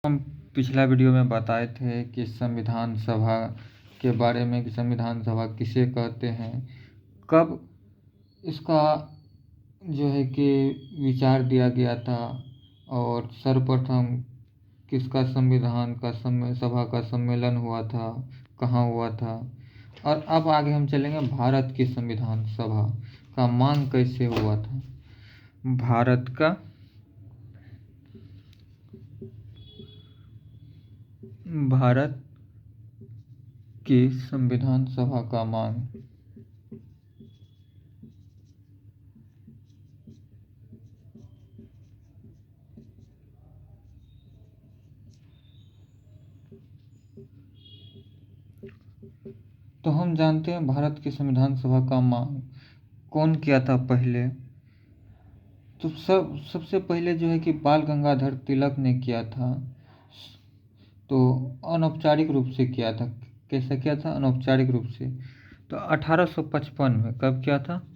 हम पिछला वीडियो में बताए थे कि संविधान सभा के बारे में कि संविधान सभा किसे कहते हैं, कब इसका जो है कि विचार दिया गया था और सर्वप्रथम किसका संविधान का सभा का सम्मेलन हुआ था, कहाँ हुआ था। और अब आगे हम चलेंगे भारत की संविधान सभा का मांग कैसे हुआ था। भारत की संविधान सभा का मांग। तो हम जानते हैं भारत की संविधान सभा का मांग कौन किया था पहले। तो सबसे पहले जो है कि बाल गंगाधर तिलक ने किया था। तो अनौपचारिक रूप से किया था। कैसे किया था? अनौपचारिक रूप से। तो 1855 में कब किया था?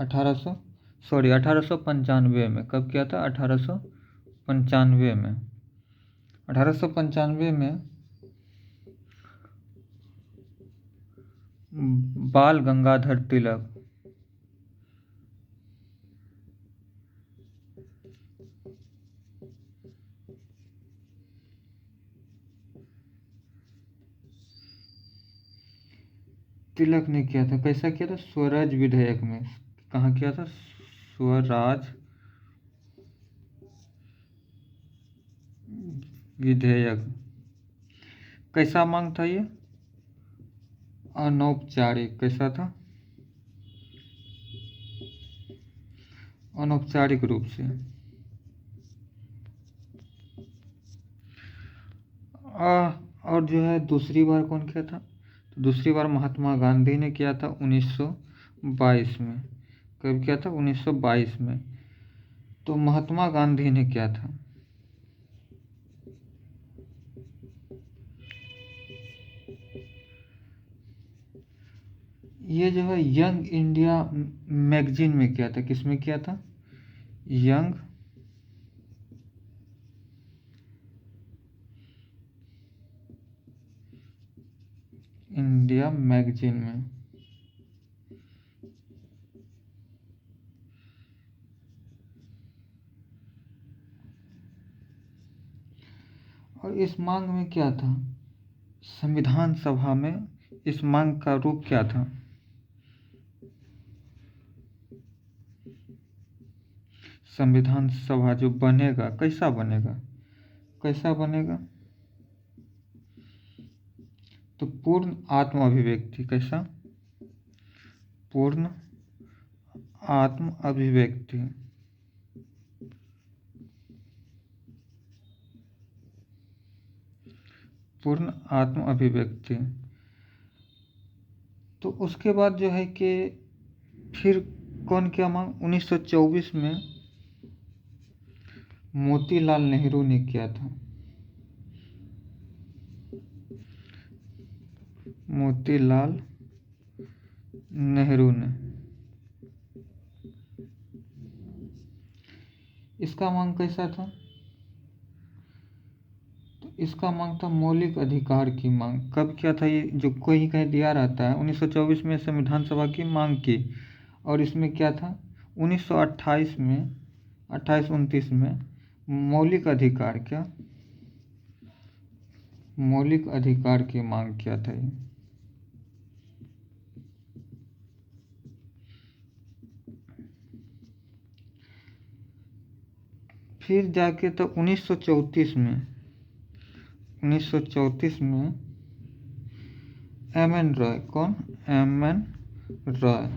1895 में कब किया था? 1895 में 1895 में बाल गंगाधर तिलक ने किया था। कैसा किया था? स्वराज विधेयक में। कहाँ किया था? स्वराज विधेयक। कैसा मांग था ये? अनौपचारिक। कैसा था? अनौपचारिक रूप से। और जो है दूसरी बार कौन किया था? तो दूसरी बार महात्मा गांधी ने किया था 1922 में। कब किया था? 1922 में। तो महात्मा गांधी ने किया था। ये जो है यंग इंडिया मैगजीन में किया था। किसमें किया था? यंग इंडिया मैगजीन में। और इस मांग में क्या था? संविधान सभा में इस मांग का रूप क्या था? संविधान सभा जो बनेगा कैसा बनेगा? कैसा बनेगा? तो पूर्ण आत्म अभिव्यक्ति। कैसा? पूर्ण आत्म अभिव्यक्ति। पूर्ण आत्म अभिव्यक्ति। तो उसके बाद जो है कि फिर कौन किया मांग? 1924 में मोतीलाल नेहरू ने किया था। मोतीलाल नेहरू ने। इसका मांग कैसा था? तो इसका मांग था मौलिक अधिकार की मांग। कब किया था ये? जो कोई कहीं दिया रहता है 1924 में संविधान सभा की मांग की। और इसमें क्या था? 1928 में 28-29 में मौलिक अधिकार। क्या? मौलिक अधिकार की मांग किया था ये। फिर जाके तो 1934 में एम एन रॉय। कौन? M N Roy.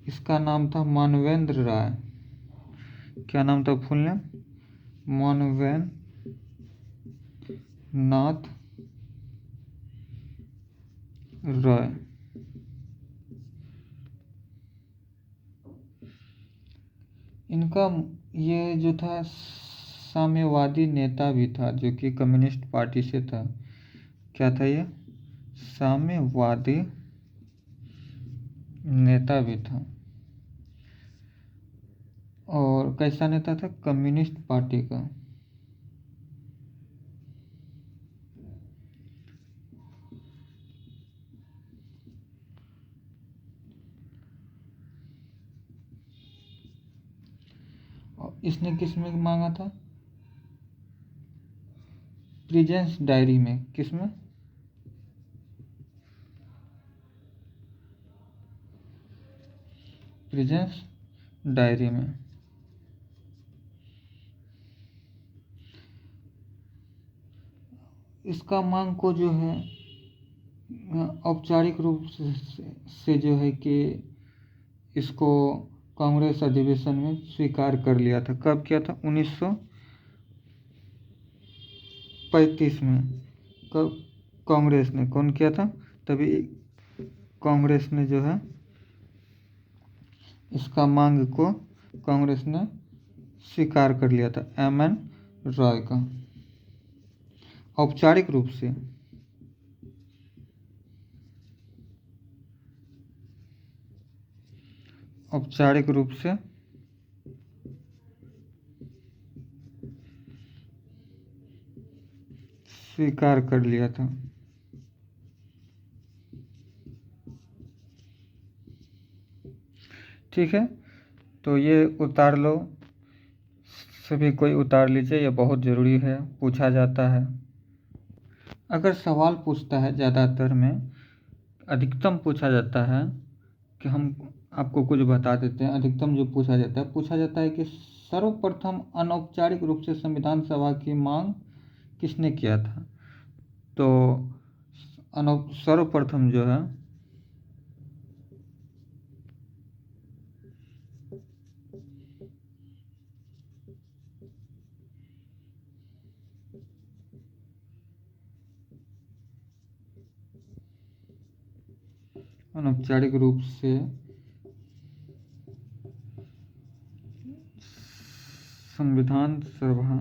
इसका नाम था मानवेंद्र राय। क्या नाम था? Full name Manvendra Nath Roy. इनका ये जो था साम्यवादी नेता भी था, जो कि कम्युनिस्ट पार्टी से था। क्या था ये? साम्यवादी नेता भी था। और कैसा नेता था? कम्युनिस्ट पार्टी का। इसने किस में मांगा था? प्रेजेंस डायरी में। किस में? प्रेजेंस डायरी में। इसका मांग को जो है औपचारिक रूप से जो है कि इसको कांग्रेस अधिवेशन में स्वीकार कर लिया था। कब किया था? 1935 में। कब? कांग्रेस ने। कौन किया था? तभी कांग्रेस ने जो है इसका मांग को कांग्रेस ने स्वीकार कर लिया था, एम.एन. रॉय का, औपचारिक रूप से। औपचारिक रूप से स्वीकार कर लिया था। ठीक है, तो ये उतार लो, सभी कोई उतार लीजिए, ये बहुत ज़रूरी है, पूछा जाता है। अगर सवाल पूछता है, ज़्यादातर में अधिकतम पूछा जाता है कि हम आपको कुछ बता देते हैं। अधिकतम जो पूछा जाता है कि सर्वप्रथम अनौपचारिक रूप से संविधान सभा की मांग किसने किया था? तो सर्वप्रथम जो है अनौपचारिक रूप से संविधान सभा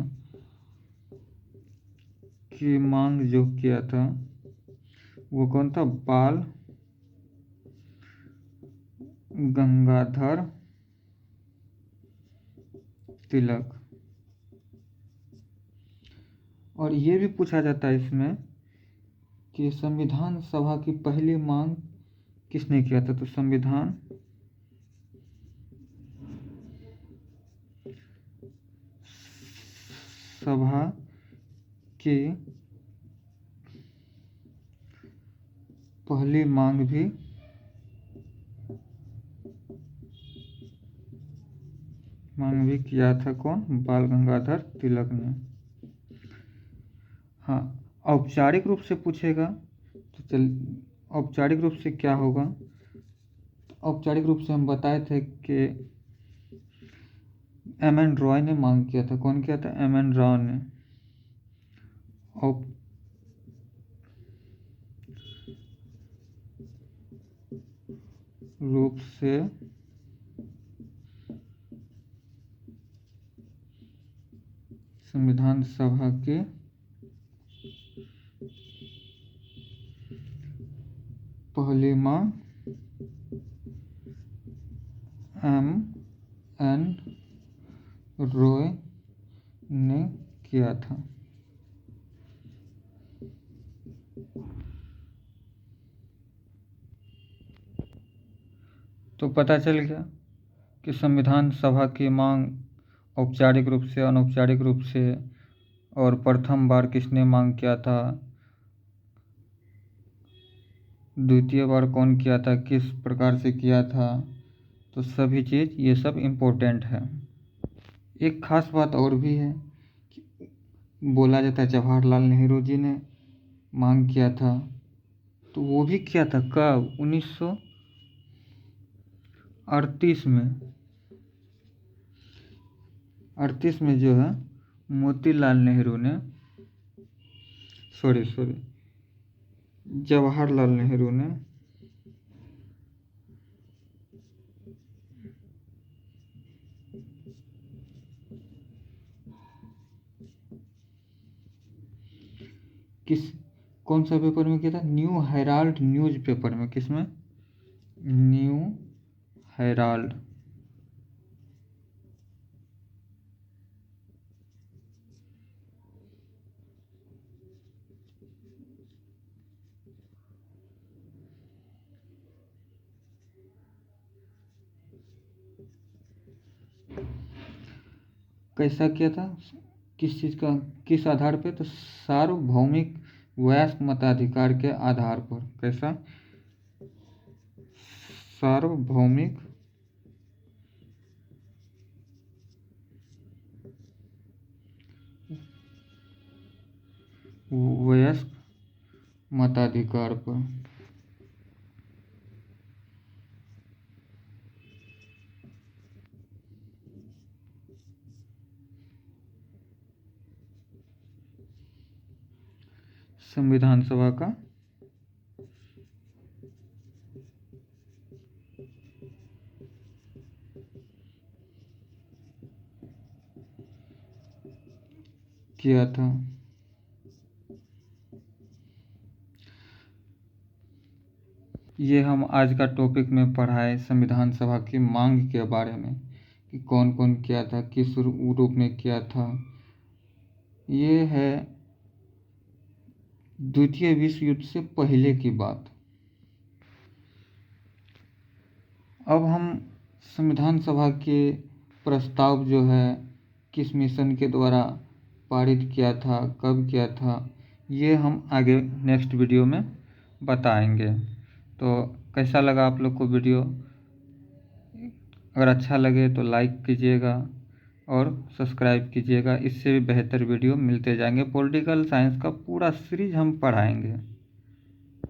की मांग जो किया था वो कौन था? बाल गंगाधर तिलक। और ये भी पूछा जाता है इसमें कि संविधान सभा की पहली मांग किसने किया था? तो संविधान सभा की पहली मांग भी किया था कौन? बाल गंगाधर तिलक ने। हाँ, औपचारिक रूप से पूछेगा तो चल, औपचारिक रूप से क्या होगा? औपचारिक रूप से हम बताए थे कि एम.एन. रॉय ने मांग किया था। कौन किया था? एम.एन. रॉय ने। रूप से संविधान सभा के पहली मांग एम.एन. रॉय ने किया था। तो पता चल गया कि संविधान सभा की मांग औपचारिक रूप से, अनौपचारिक रूप से, और प्रथम बार किसने मांग किया था, द्वितीय बार कौन किया था, किस प्रकार से किया था। तो सभी चीज़ ये सब इम्पोर्टेंट है। एक खास बात और भी है कि बोला जाता है जवाहरलाल नेहरू जी ने मांग किया था, तो वो भी किया था कब? 1938 में। 38 में जो है मोतीलाल नेहरू ने, सॉरी जवाहरलाल नेहरू ने किस, कौन सा पेपर में किया था? न्यू हेराल्ड न्यूज पेपर में। किसमें? New Herald. कैसा किया था, किस चीज़ का, किस आधार पे, तो सार्वभौमिक वयस्क मताधिकार के आधार पर। कैसा, सार्वभौमिक वयस्क मताधिकार पर। संविधान सभा का किया था। ये हम आज का टॉपिक में पढ़ा है संविधान सभा की मांग के बारे में, कि कौन कौन किया था, किस रूप में किया था। ये है द्वितीय विश्व युद्ध से पहले की बात। अब हम संविधान सभा के प्रस्ताव जो है किस मिशन के द्वारा पारित किया था, कब किया था, ये हम आगे नेक्स्ट वीडियो में बताएंगे। तो कैसा लगा आप लोग को वीडियो? अगर अच्छा लगे तो लाइक कीजिएगा और सब्सक्राइब कीजिएगा। इससे भी बेहतर वीडियो मिलते जाएंगे। पॉलिटिकल साइंस का पूरा सीरीज हम पढ़ाएंगे।